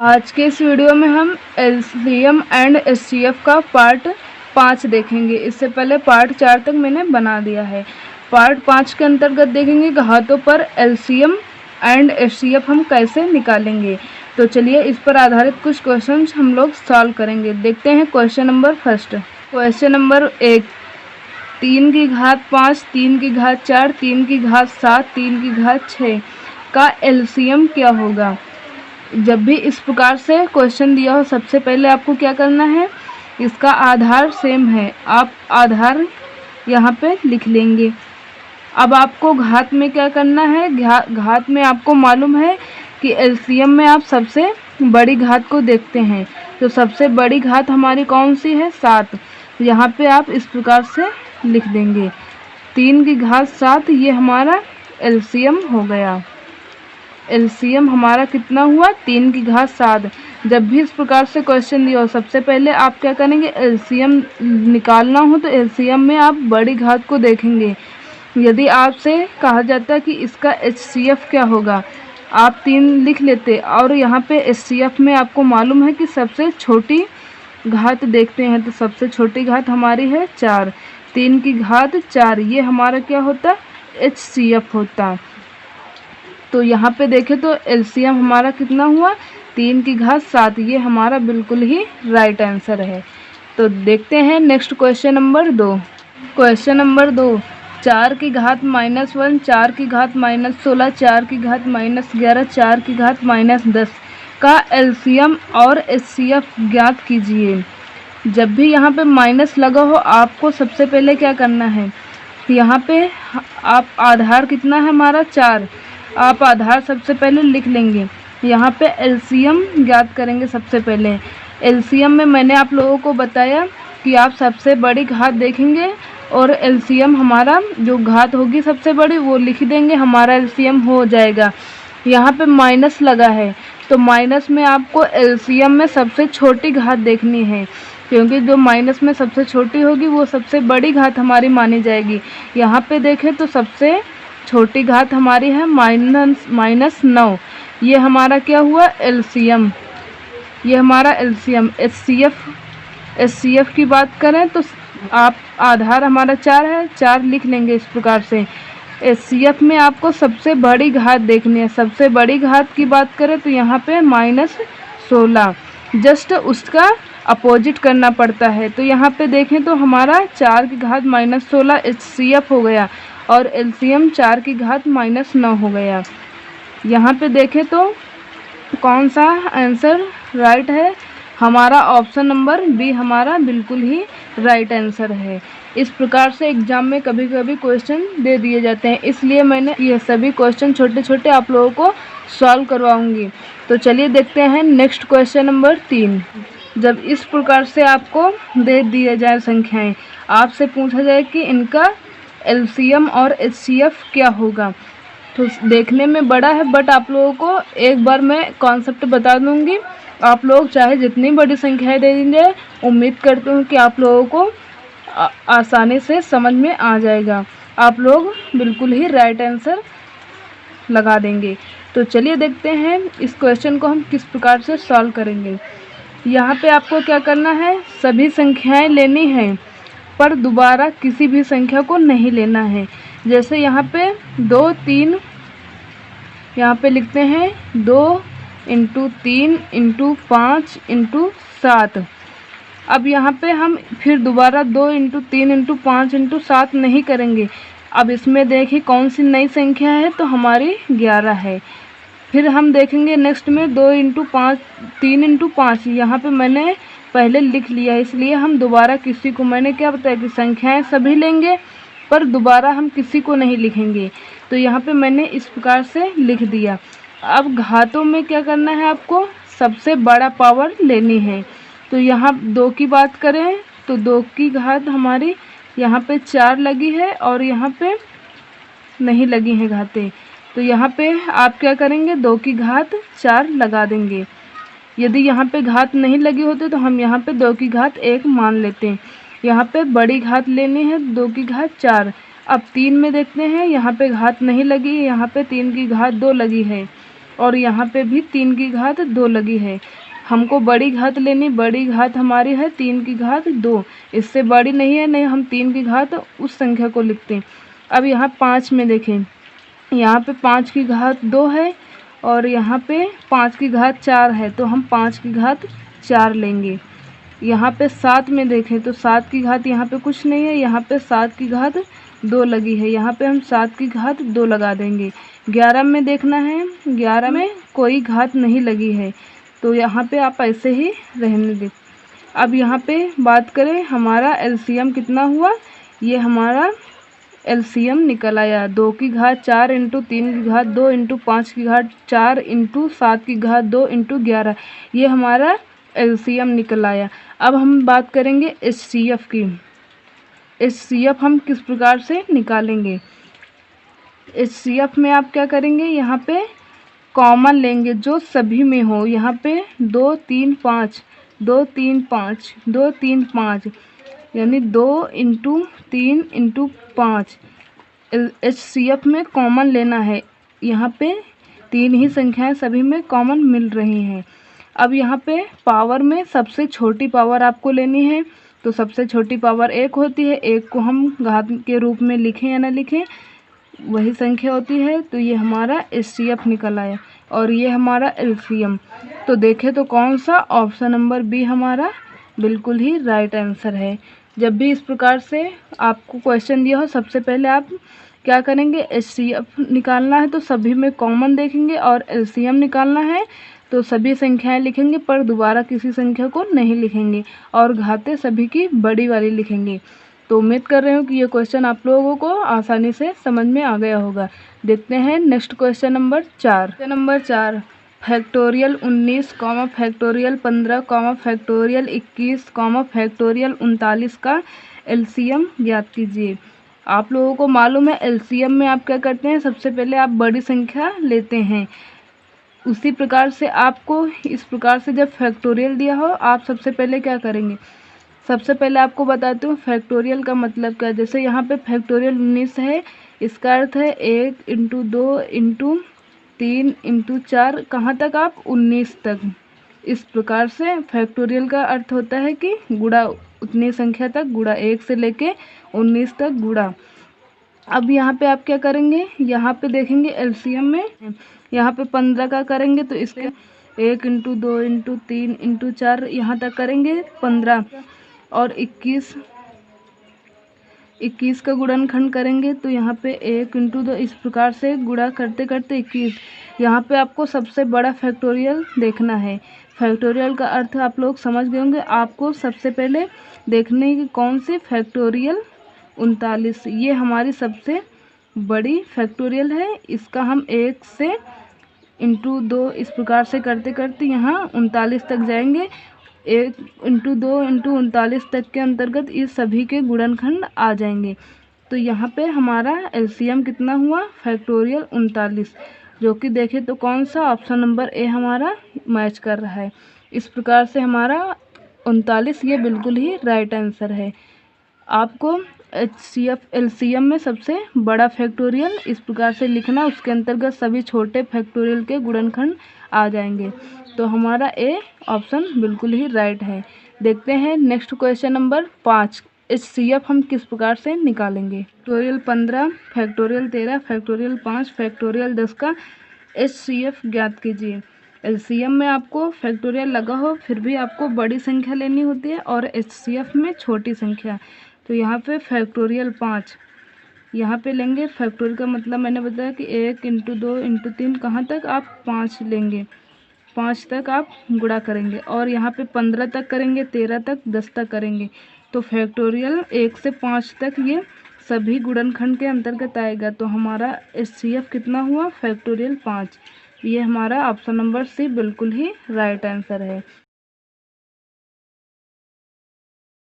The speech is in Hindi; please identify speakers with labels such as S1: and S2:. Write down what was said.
S1: आज के इस वीडियो में हम एलसीएम एंड एचसीएफ का पार्ट 5 देखेंगे। इससे पहले पार्ट 4 तक मैंने बना दिया है। पार्ट 5 के अंतर्गत देखेंगे घातों पर एलसीएम एंड एचसीएफ हम कैसे निकालेंगे। तो चलिए इस पर आधारित कुछ क्वेश्चंस हम लोग सॉल्व करेंगे। देखते हैं question number first. Question number 1, 3 की घात 5, 3 की घात 4, 3 की घात 7, 3 की घात 6 का एलसीएम क्या होगा। जब भी इस प्रकार से क्वेश्चन दिया हो, सबसे पहले आपको क्या करना है, इसका आधार सेम है, आप आधार यहाँ पे लिख लेंगे। अब आपको घात में क्या करना है, घात में आपको मालूम है कि एलसीएम में आप सबसे बड़ी घात को देखते हैं। तो सबसे बड़ी घात हमारी कौन सी है, 7। यहाँ पे आप इस प्रकार से लिख देंगे 3 की घात 7, ये हमारा एलसीएम हो गया। एलसीएम हमारा कितना हुआ, 3 की घात 7। जब भी इस प्रकार से क्वेश्चन दिया हो, सबसे पहले आप क्या करेंगे, एलसीएम निकालना हो तो एलसीएम में आप बड़ी घात को देखेंगे। यदि आपसे कहा जाता है कि इसका एचसीएफ क्या होगा, आप 3 लिख लेते, और यहाँ पे एचसीएफ में आपको मालूम है कि सबसे छोटी घात देखते हैं, तो सबसे छोटी घात हमारी है 4। 3 की घात 4, ये हमारा क्या होता, एचसीएफ होता। तो यहाँ पे देखें तो एलसीएम हमारा कितना हुआ, 3 की घात 7, ये हमारा बिल्कुल ही राइट आंसर है। तो देखते हैं next question number 2। Question number 2, 4 की घात -1, 4 की घात -16, 4 की घात -11, 4 की घात -10 का एलसीएम और एचसीएफ ज्ञात कीजिए। जब भी यहाँ पे माइनस लगा हो, आपको सबसे पहले क्या करना है, यहाँ पे आप आधार कितना है हमारा 4, आप आधार सबसे पहले लिख लेंगे। यहाँ पे एलसीएम ज्ञात करेंगे। सबसे पहले एलसीएम में मैंने आप लोगों को बताया कि आप सबसे बड़ी घात देखेंगे और एलसीएम हमारा जो घात होगी सबसे बड़ी वो लिख देंगे, हमारा एलसीएम हो जाएगा। यहाँ पे माइनस लगा है तो माइनस में आपको एलसीएम में सबसे छोटी घात देखनी है, क्योंकि जो माइनस में सबसे छोटी होगी वो सबसे बड़ी घात हमारी मानी जाएगी। यहाँ पे देखें तो सबसे छोटी घात हमारी है -9, ये हमारा क्या हुआ, एलसीएम, ये हमारा एलसीएम। एचसीएफ की बात करें तो आप आधार हमारा 4 है, 4 लिख लेंगे इस प्रकार से। एचसीएफ में आपको सबसे बड़ी घात देखनी है। सबसे बड़ी घात की बात करें तो यहाँ पे -16, जस्ट उसका अपोजिट करना पड़ता है। तो यहाँ पे देखें तो हमारा 4 की घात -16 एचसीएफ हो गया और एलसीएम 4 की घात -9 हो गया। यहाँ पे देखें तो कौन सा आंसर राइट है, हमारा ऑप्शन नंबर बी हमारा बिल्कुल ही राइट आंसर है। इस प्रकार से एग्जाम में कभी कभी क्वेश्चन दे दिए जाते हैं, इसलिए मैंने ये सभी क्वेश्चन छोटे छोटे आप लोगों को सॉल्व करवाऊंगी। तो चलिए देखते हैं नेक्स्ट क्वेश्चन नंबर 3। जब इस प्रकार से आपको दे दिए जाए संख्याएं, आपसे पूछा जाए कि इनका एलसीएम और एचसीएफ क्या होगा, तो देखने में बड़ा है, बट आप लोगों को एक बार मैं कॉन्सेप्ट बता दूंगी। आप लोग चाहे जितनी बड़ी संख्याएं दे दीजिए, उम्मीद करती हूँ कि आप लोगों को आसानी से समझ में आ जाएगा, आप लोग बिल्कुल ही राइट आंसर लगा देंगे। तो चलिए देखते हैं इस क्वेश्चन को हम किस प्रकार से सॉल्व करेंगे। यहाँ पे आपको क्या करना है, सभी संख्याएं लेनी हैं पर दोबारा किसी भी संख्या को नहीं लेना है। जैसे यहाँ पे 2, 3, यहाँ पे लिखते हैं 2 × 3 × 5 × 7। अब यहाँ पे हम फिर दोबारा 2 × 3 × 5 × 7 नहीं करेंगे। अब इसमें देखिए कौन सी नई संख्या है, तो हमारी 11 है। फिर हम देखेंगे नेक्स्ट में 2 × 5 3 × 5, यहाँ पे मैंने पहले लिख लिया है, इसलिए हम दोबारा किसी को, मैंने क्या बताया कि संख्याएं सभी लेंगे पर दोबारा हम किसी को नहीं लिखेंगे। तो यहाँ पे मैंने इस प्रकार से लिख दिया। अब घातों में क्या करना है, आपको सबसे बड़ा पावर लेनी है। तो यहाँ 2 की बात करें तो 2 की घात हमारी यहाँ पे 4 लगी है और यहाँ पे नहीं लगी हैं घातें। तो यहाँ पे आप क्या करेंगे, 2 की घात 4 लगा देंगे। यदि यहाँ पे घात नहीं लगी होती तो हम यहाँ पे 2 की घात 1 मान लेते हैं। यहाँ पे बड़ी घात लेनी है 2 की घात 4। अब 3 में देखते हैं, यहाँ पे घात नहीं लगी, यहाँ पे 3 की घात 2 लगी है और यहाँ पे भी 3 की घात 2 लगी है। हमको बड़ी घात लेनी, बड़ी घात हमारी है 3 की घात 2, इससे बड़ी नहीं है, नहीं हम 3 की घात उस संख्या को लिखते हैं। अब यहाँ 5 में देखें, यहाँ पे 5 की घात 2 है और यहाँ पे 5 की घात 4 है, तो हम 5 की घात 4 लेंगे। यहाँ पे 7 में देखें तो 7 की घात यहाँ पे कुछ नहीं है, यहाँ पे 7 की घात 2 लगी है, यहाँ पे हम 7 की घात 2 लगा देंगे। 11 में देखना है, 11 में कोई घात नहीं लगी है, तो यहाँ पे आप ऐसे ही रहने दें। अब यहाँ पे बात करें हमारा एलसीएम कितना हुआ, ये हमारा एलसीएम निकल आया 2 की घात 4 इंटू 3 की घात 2 इंटू 5 की घात 4 इंटू 7 की घात 2 इंटू 11, ये हमारा एलसीएम निकल आया। अब हम बात करेंगे एचसीएफ की। एचसीएफ हम किस प्रकार से निकालेंगे। एचसीएफ में आप क्या करेंगे, यहाँ पे कॉमन लेंगे जो सभी में हो। यहाँ पे 2 3 5 2 3 5 2 3 5 यानी 2 इंटू 3 इंटू 5 एचसीएफ में कॉमन लेना है। यहाँ पे 3 ही संख्याएं सभी में कॉमन मिल रही हैं। अब यहाँ पे पावर में सबसे छोटी पावर आपको लेनी है, तो सबसे छोटी पावर 1 होती है। 1 को हम घात के रूप में लिखें या ना लिखें, वही संख्या होती है। तो ये हमारा एचसीएफ निकल आया और ये हमारा एलसीएम। तो देखें तो कौन सा, ऑप्शन नंबर बी हमारा बिल्कुल ही राइट आंसर है। जब भी इस प्रकार से आपको क्वेश्चन दिया हो, सबसे पहले आप क्या करेंगे, एचसीएफ निकालना है तो सभी में कॉमन देखेंगे, और एलसीएम निकालना है तो सभी संख्याएं लिखेंगे पर दोबारा किसी संख्या को नहीं लिखेंगे, और घातें सभी की बड़ी वाली लिखेंगे। तो उम्मीद कर रही हूँ कि ये क्वेश्चन आप लोगों को आसानी से समझ में आ गया होगा। देखते हैं next question number 4। Question number 4, factorial 19, factorial 15, factorial 21, factorial 39 का एलसीएम ज्ञात कीजिए। आप लोगों को मालूम है एलसीएम में आप क्या करते हैं, सबसे पहले आप बड़ी संख्या लेते हैं। उसी प्रकार से आपको इस प्रकार से जब फैक्टोरियल दिया हो, आप सबसे पहले क्या करेंगे, सबसे पहले आपको बताती हूँ फैक्टोरियल का मतलब क्या है। जैसे यहाँ पे फैक्टोरियल 19 है, इसका अर्थ है 1 इंटू 2 इंटू 3 इंटू 4, कहाँ तक आप 19 तक। इस प्रकार से फैक्टोरियल का अर्थ होता है कि गुणा, उतनी संख्या तक गुणा, 1 से लेके 19 तक गुणा। अब यहाँ पे आप क्या करेंगे, यहाँ पे देखेंगे एलसीएम में यहाँ पे 15 का करेंगे तो इसके 1 इंटू 2 इंटू 3 इंटू 4 यहाँ तक करेंगे 15, और 21 का गुणनखंड करेंगे तो यहाँ पे 1 इंटू 2, इस प्रकार से गुणा करते करते 21। यहाँ पे आपको सबसे बड़ा फैक्टोरियल देखना है। फैक्टोरियल का अर्थ आप लोग समझ गए होंगे। आपको सबसे पहले देखने की कौन सी, फैक्टोरियल 39, ये हमारी सबसे बड़ी फैक्टोरियल है। इसका हम 1 से इंटू 2 इस प्रकार से करते करते यहाँ 39 तक जाएंगे। 1 इंटू 2 इंटू 39 तक के अंतर्गत इस सभी के गुणनखंड आ जाएंगे। तो यहाँ पे हमारा एलसीएम कितना हुआ, फैक्टोरियल 39, जो कि देखें तो कौन सा, ऑप्शन नंबर ए हमारा मैच कर रहा है। इस प्रकार से हमारा 39 ये बिल्कुल ही राइट आंसर है। आपको एचसीएफ एलसीएम में सबसे बड़ा फैक्टोरियल इस प्रकार से लिखना, उसके अंतर्गत सभी छोटे फैक्टोरियल के गुणनखंड आ जाएंगे। तो हमारा ए ऑप्शन बिल्कुल ही राइट है। देखते हैं नेक्स्ट क्वेश्चन नंबर 5, एचसीएफ हम किस प्रकार से निकालेंगे। फैक्टोरियल 15, फैक्टोरियल 13, फैक्टोरियल 5, फैक्टोरियल 10 का एचसीएफ ज्ञात कीजिए। एलसीएम में आपको फैक्टोरियल लगा हो फिर भी आपको बड़ी संख्या लेनी होती है, और एचसीएफ में छोटी संख्या। तो यहाँ पे फैक्टोरियल 5 यहाँ पे लेंगे। फैक्टोरियल का मतलब मैंने बताया कि 1 इंटू 2 इंटू 3, कहाँ तक आप 5 लेंगे, 5 तक आप गुणा करेंगे, और यहाँ पे 15 तक करेंगे, 13 तक, 10 तक करेंगे। तो फैक्टोरियल 1 से 5 तक ये सभी गुणनखंड के अंतर्गत आएगा। तो हमारा एचसीएफ कितना हुआ, फैक्टोरियल 5। ये हमारा ऑप्शन नंबर सी बिल्कुल ही राइट आंसर है।